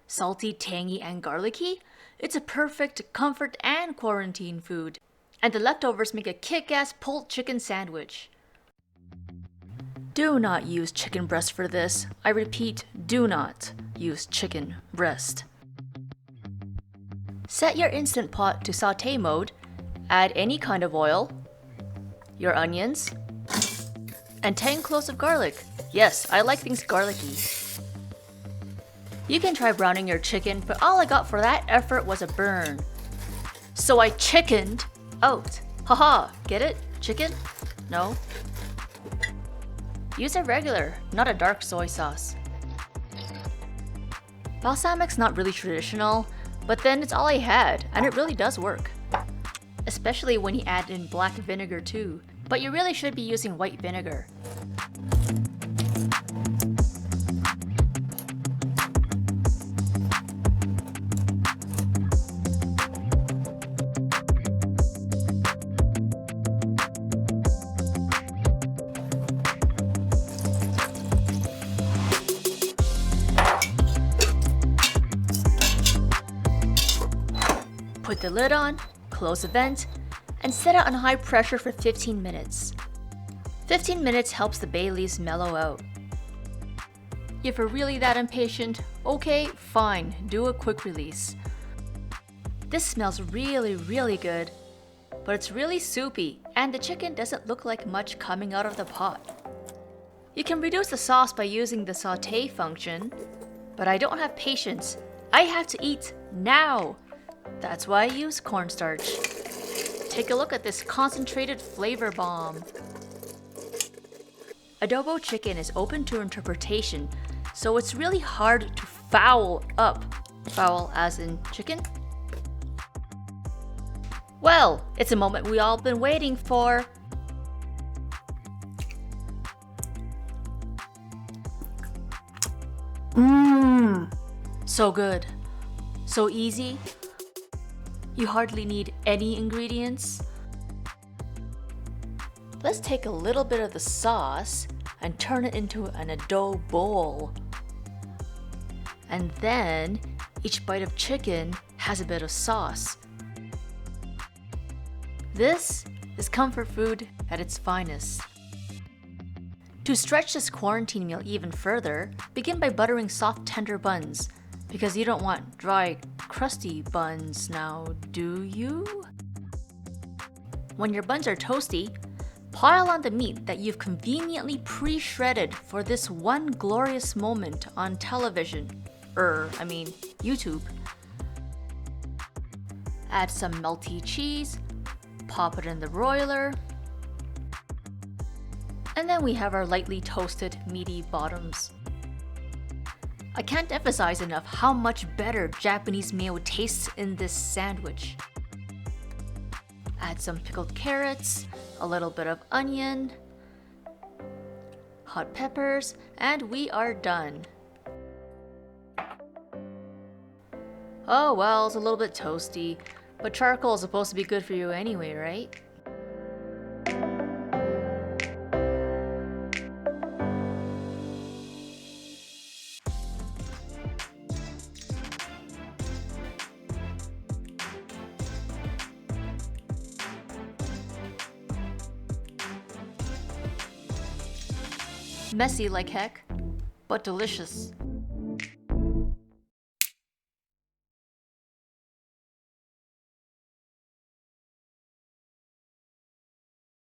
Salty, tangy, and garlicky? It's a perfect comfort and quarantine food. And the leftovers make a kick-ass pulled chicken sandwich. Do not use chicken breast for this. I repeat, do not use chicken breast. Set your Instant Pot to saute mode, add any kind of oil, your onions, and 10 cloves of garlic. Yes, I like things garlicky. You can try browning your chicken, but all I got for that effort was a burn. So I chickened out. Haha, get it? Chicken? No? Use a regular, not a dark soy sauce. Balsamic's not really traditional, but then it's all I had, and it really does work. Especially when you add in black vinegar too, but you really should be using white vinegar. Put the lid on, close the vent, and set it on high pressure for 15 minutes. 15 minutes helps the bay leaves mellow out. If you're really that impatient, okay, fine, do a quick release. This smells really good, but it's really soupy, and the chicken doesn't look like much coming out of the pot. You can reduce the sauce by using the saute function, but I don't have patience. I have to eat now. That's why I use cornstarch. Take a look at this concentrated flavor bomb. Adobo chicken is open to interpretation, so it's really hard to foul up. Foul as in chicken? Well, it's a moment we all been waiting for. So good. So easy. You hardly need any ingredients. Let's take a little bit of the sauce and turn it into an adobo bowl. And then each bite of chicken has a bit of sauce. This is comfort food at its finest. To stretch this quarantine meal even further, begin by buttering soft, tender buns, because you don't want dry, crusty buns now, do you? When your buns are toasty, pile on the meat that you've conveniently pre-shredded for this one glorious moment on television. YouTube. Add some melty cheese, pop it in the broiler, and then we have our lightly toasted meaty bottoms. I can't emphasize enough how much better Japanese mayo tastes in this sandwich. Add some pickled carrots, a little bit of onion, hot peppers, and we are done. Oh well, it's a little bit toasty, but charcoal is supposed to be good for you anyway, right? Messy like heck, but delicious.